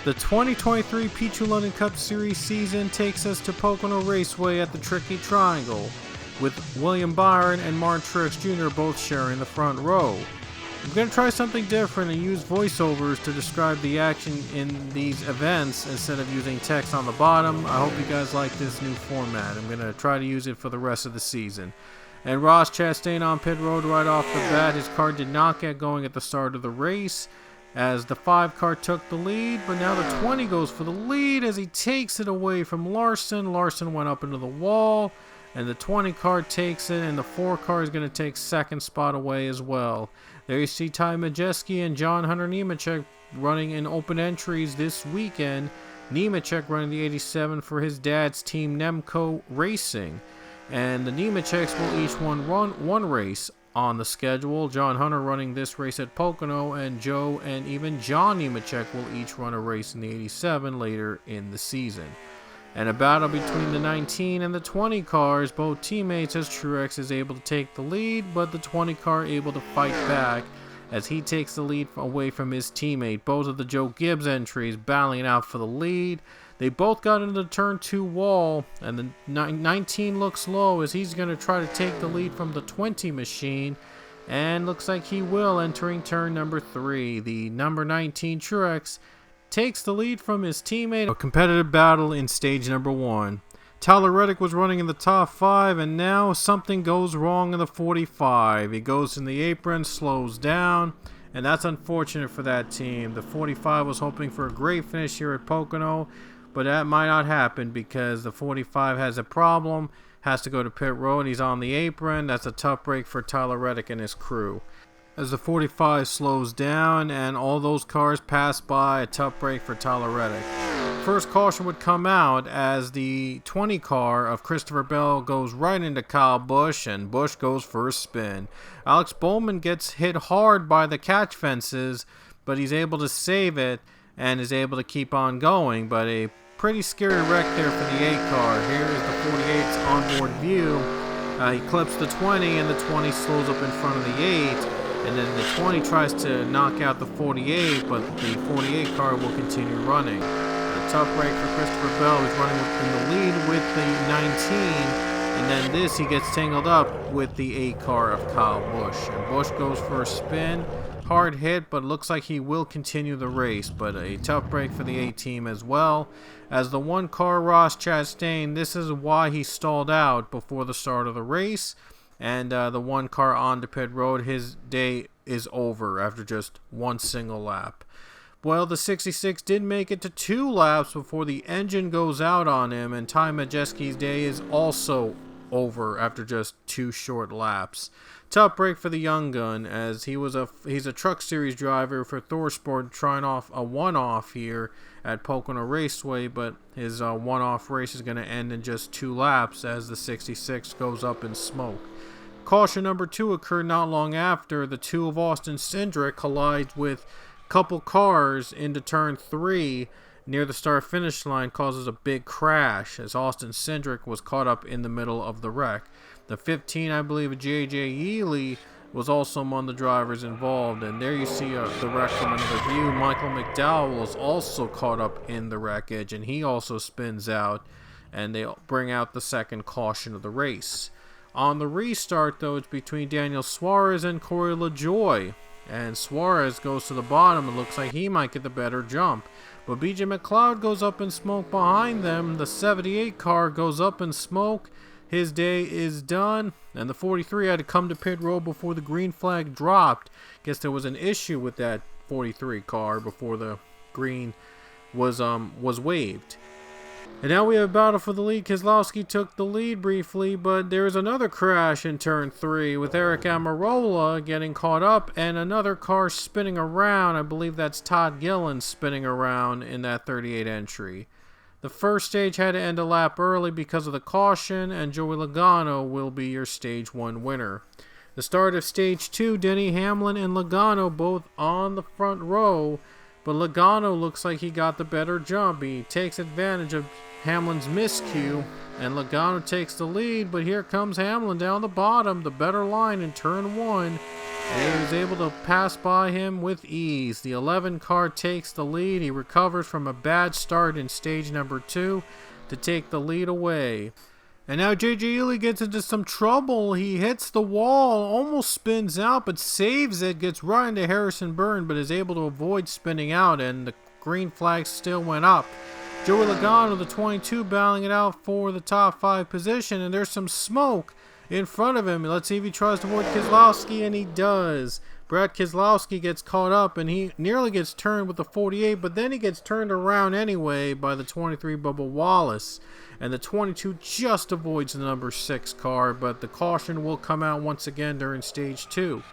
The 2023 Pichu London Cup Series season takes us to Pocono Raceway at the Tricky Triangle, with William Byron and Martin Truex Jr. both sharing the front row. I'm going to try something different and use voiceovers to describe the action in these events instead of using text on the bottom. I hope you guys like this new format. I'm going to try to use it for the rest of the season. And Ross Chastain on pit road right off the bat. His car did not get going at the start of the race, as the 5 car took the lead, but now the 20 goes for the lead as he takes it away from Larson. Larson went up into the wall, and the 20 car takes it, and the 4 car is going to take second spot away as well. There you see Ty Majeski and John Hunter Nemechek running in open entries this weekend. Nemechek running the 87 for his dad's team Nemco Racing, and the Nemecheks will each run one race on the schedule. John Hunter running this race at Pocono, and Joe and even John Nemechek will each run a race in the 87 later in the season. And a battle between the 19 and the 20 cars, both teammates, as Truex is able to take the lead, but the 20 car able to fight back as he takes the lead away from his teammate. Both of the Joe Gibbs entries battling out for the lead. They both got into the turn 2 wall, and the 19 looks low as he's going to try to take the lead from the 20 machine, and looks like he will, entering turn number 3. The number 19 Truex takes the lead from his teammate. A competitive battle in stage number 1. Tyler Reddick was running in the top 5, and now something goes wrong in the 45. He goes in the apron, slows down, and that's unfortunate for that team. The 45 was hoping for a great finish here at Pocono, but that might not happen because the 45 has a problem, has to go to pit road, and he's on the apron. That's a tough break for Tyler Reddick and his crew. As the 45 slows down and all those cars pass by, a tough break for Tyler Reddick. First caution would come out as the 20 car of Christopher Bell goes right into Kyle Busch, and Busch goes for a spin. Alex Bowman gets hit hard by the catch fences, but he's able to save it and is able to keep on going. But a pretty scary wreck there for the 8 car. Here is the 48's onboard view. He clips the 20, and the 20 slows up in front of the 8. And then the 20 tries to knock out the 48, but the 48 car will continue running. A tough break for Christopher Bell, who's running in the lead with the 19. And then this, he gets tangled up with the 8 car of Kyle Busch. And Busch goes for a spin. Hard hit, but looks like he will continue the race. But a tough break for the 8 team as well. As the 1 car Ross Chastain, this is why he stalled out before the start of the race. And the 1 car on to pit road, his day is over after just 1 single lap. Well, the 66 did make it to 2 laps before the engine goes out on him, and Ty Majeski's day is also over after just 2 short laps. Tough break for the young gun, as he's a truck series driver for ThorSport, trying off a one-off here at Pocono Raceway, but his one-off race is going to end in just 2 laps as the 66 goes up in smoke. Caution number 2 occurred not long after. The 2 of Austin Cindric collides with a couple cars into turn 3 near the start-finish line, causes a big crash as Austin Cindric was caught up in the middle of the wreck. The 15, I believe, J.J. Yealy was also among the drivers involved, and there you see the wreck from another view. Michael McDowell was also caught up in the wreckage, and he also spins out, and they bring out the second caution of the race. On the restart, though, it's between Daniel Suarez and Corey LaJoie. And Suarez goes to the bottom and looks like he might get the better jump. But B.J. McLeod goes up in smoke behind them. The 78 car goes up in smoke. His day is done. And the 43 had to come to pit road before the green flag dropped. Guess there was an issue with that 43 car before the green was waved. And now we have a battle for the lead. Keselowski took the lead briefly, but there is another crash in turn 3 with Eric Almirola getting caught up and another car spinning around. I believe that's Todd Gillen spinning around in that 38 entry. The first stage had to end a lap early because of the caution, and Joey Logano will be your stage 1 winner. The start of stage 2, Denny Hamlin and Logano both on the front row, but Logano looks like he got the better jump. He takes advantage of Hamlin's miscue, and Logano takes the lead, but here comes Hamlin down the bottom, the better line in turn 1. And he was able to pass by him with ease. The 11 car takes the lead. He recovers from a bad start in stage number 2 to take the lead away. And now J.J. Ely gets into some trouble. He hits the wall, almost spins out, but saves it, gets right into Harrison Burton, but is able to avoid spinning out, and the green flag still went up. Joey Logano, the 22, battling it out for the top 5 position, and there's some smoke in front of him. Let's see if he tries to avoid Keselowski, and he does. Brad Keselowski gets caught up, and he nearly gets turned with the 48, but then he gets turned around anyway by the 23, Bubba Wallace. And the 22 just avoids the number 6 car, but the caution will come out once again during stage 2.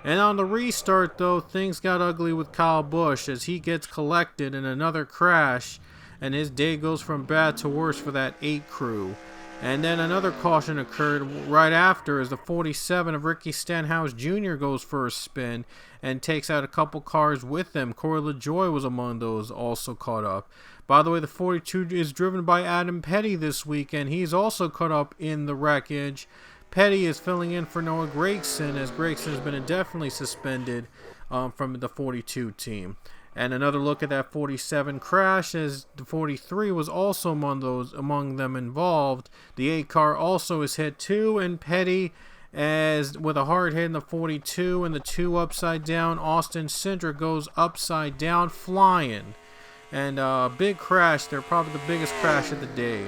And on the restart, though, things got ugly with Kyle Busch as he gets collected in another crash, and his day goes from bad to worse for that 8 crew. And then another caution occurred right after as the 47 of Ricky Stenhouse Jr. goes for a spin and takes out a couple cars with him. Corey LaJoie was among those also caught up. By the way, the 42 is driven by Adam Petty this weekend. He's also caught up in the wreckage. Petty is filling in for Noah Gragson as Gragson has been indefinitely suspended from the 42 team. And another look at that 47 crash as the 43 was also among them involved. The 8 car also is hit too, and Petty as with a hard hit in the 42 and the 2 upside down. Austin Cindric goes upside down flying. And big crash there, probably the biggest crash of the day.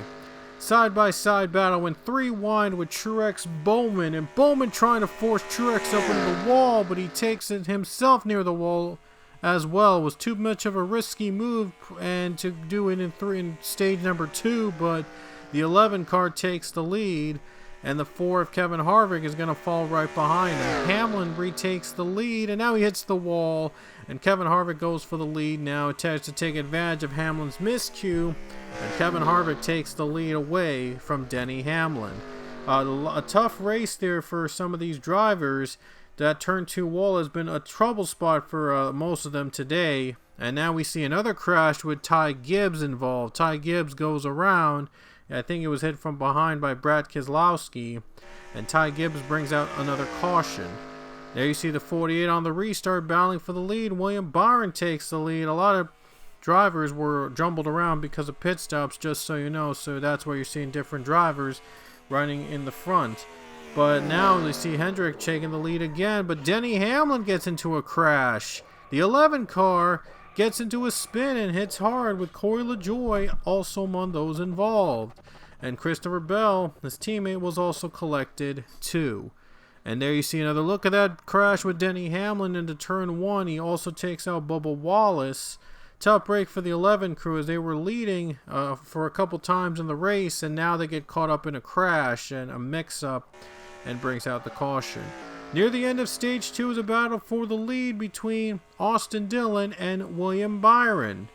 Side-by-side battle went 3 wide with Truex Bowman, and Bowman trying to force Truex up into the wall, but he takes it himself near the wall as well. It was too much of a risky move and to do it in stage number 2, but the 11 car takes the lead, and the 4 of Kevin Harvick is going to fall right behind him. Hamlin retakes the lead, and now he hits the wall, and Kevin Harvick goes for the lead now. It tries to take advantage of Hamlin's miscue, and Kevin Harvick takes the lead away from Denny Hamlin. A tough race there for some of these drivers. That turn 2 wall has been a trouble spot for most of them today. And now we see another crash with Ty Gibbs involved. Ty Gibbs goes around. I think it was hit from behind by Brad Keselowski. And Ty Gibbs brings out another caution. There you see the 48 on the restart battling for the lead. William Byron takes the lead. A lot of drivers were jumbled around because of pit stops, just so you know. So that's where you're seeing different drivers running in the front. But now we see Hendrick taking the lead again. But Denny Hamlin gets into a crash. The 11 car gets into a spin and hits hard with Corey LaJoie also among those involved. And Christopher Bell, his teammate, was also collected too. And there you see another look at that crash with Denny Hamlin into turn 1. He also takes out Bubba Wallace. Tough break for the 11 crew as they were leading for a couple times in the race, and now they get caught up in a crash and a mix-up and brings out the caution. Near the end of stage 2 is a battle for the lead between Austin Dillon and William Byron.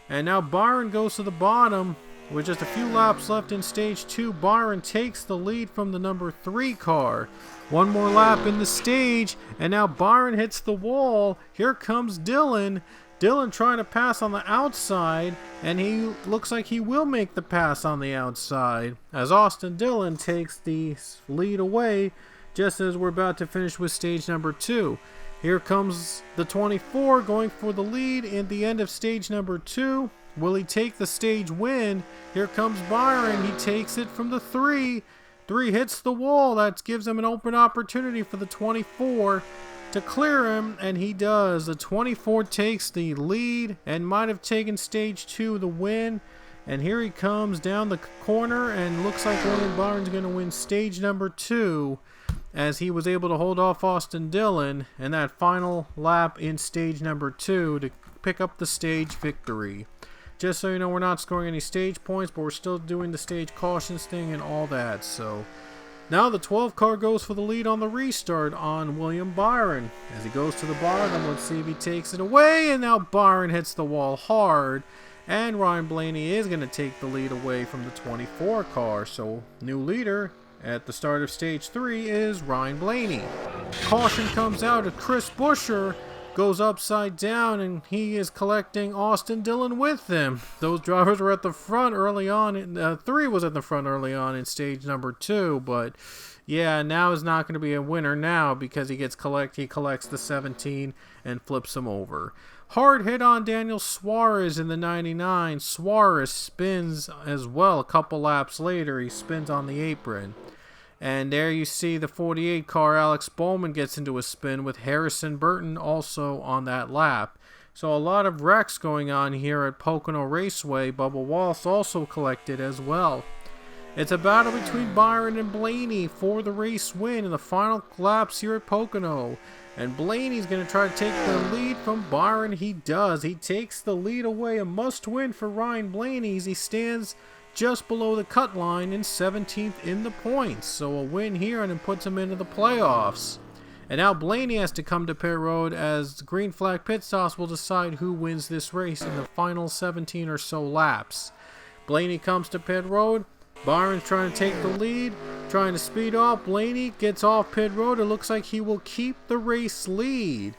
And now Byron goes to the bottom with just a few laps left in stage 2. Byron takes the lead from the number 3 car. One more lap in the stage, and now Byron hits the wall. Here comes Dillon. Dillon trying to pass on the outside, and he looks like he will make the pass on the outside as Austin Dillon takes the lead away just as we're about to finish with stage number 2. Here comes the 24 going for the lead in the end of stage number 2. Will he take the stage win? Here comes Byron. He takes it from the 3. 3 hits the wall. That gives him an open opportunity for the 24 to clear him, and he does. The 24 takes the lead and might have taken stage 2 the win. And here he comes down the corner, and looks like William Byron's going to win stage number 2 as he was able to hold off Austin Dillon in that final lap in stage number 2 to pick up the stage victory. Just so you know, we're not scoring any stage points, but we're still doing the stage cautions thing and all that. So now the 12 car goes for the lead on the restart on William Byron. As he goes to the bottom, let's see if he takes it away. And now Byron hits the wall hard. And Ryan Blaney is going to take the lead away from the 24 car. So new leader at the start of stage 3 is Ryan Blaney. Caution comes out of Chris Buescher. goes upside down, and he is collecting Austin Dillon with him. Those drivers were at the front early on. 3 was at the front early on in stage number 2, but yeah, now is not going to be a winner now because he collects the 17 and flips him over. Hard hit on Daniel Suarez in the 99. Suarez spins as well a couple laps later. He spins on the apron. And there you see the 48 car, Alex Bowman, gets into a spin with Harrison Burton also on that lap. So a lot of wrecks going on here at Pocono Raceway. Bubba Wallace also collected as well. It's a battle between Byron and Blaney for the race win in the final laps here at Pocono. And Blaney's going to try to take the lead from Byron. He does. He takes the lead away. A must-win for Ryan Blaney as he stands just below the cut line in 17th in the points. So a win here and it puts him into the playoffs. And now Blaney has to come to pit road as green flag pit stops will decide who wins this race in the final 17 or so laps. Blaney comes to pit road. Byron's trying to take the lead, trying to speed off. Blaney gets off pit road. It looks like he will keep the race lead.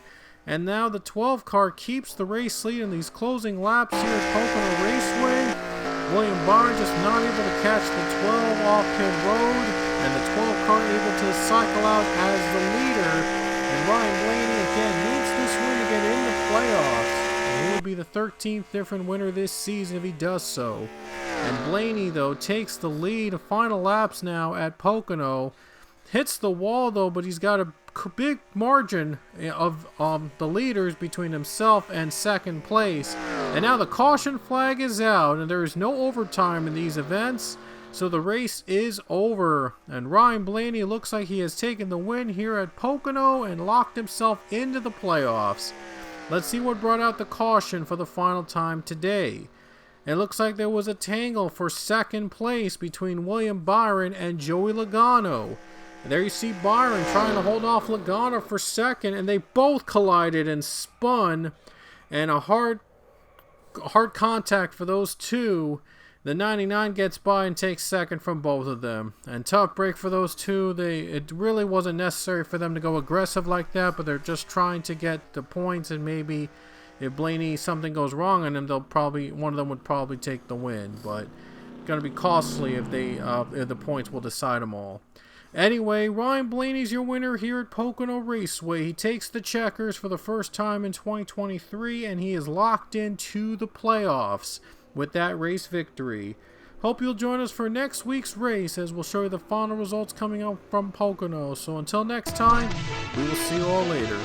And now the 12 car keeps the race lead in these closing laps here at Pocono Raceway. William Byron just not able to catch the 12 off pit road, and the 12 car able to cycle out as the leader. And Ryan Blaney again needs this win to get in the playoffs. And he will be the 13th different winner this season if he does so. And Blaney, though, takes the lead. Final laps now at Pocono. Hits the wall, though, but he's got a big margin of the leaders between himself and second place. And now the caution flag is out, and there is no overtime in these events. So the race is over. And Ryan Blaney looks like he has taken the win here at Pocono and locked himself into the playoffs. Let's see what brought out the caution for the final time today. It looks like there was a tangle for second place between William Byron and Joey Logano. And there you see Byron trying to hold off Logano for second, and they both collided and spun. And a hard contact for those two. The 99 gets by and takes second from both of them. And tough break for those two. It really wasn't necessary for them to go aggressive like that, but they're just trying to get the points, and maybe if Blaney, something goes wrong on them, one of them would probably take the win. But going to be costly if the points will decide them all. Anyway, Ryan Blaney's your winner here at Pocono Raceway. He takes the checkers for the first time in 2023, and he is locked into the playoffs with that race victory. Hope you'll join us for next week's race as we'll show you the final results coming up from Pocono. So until next time, we will see you all later.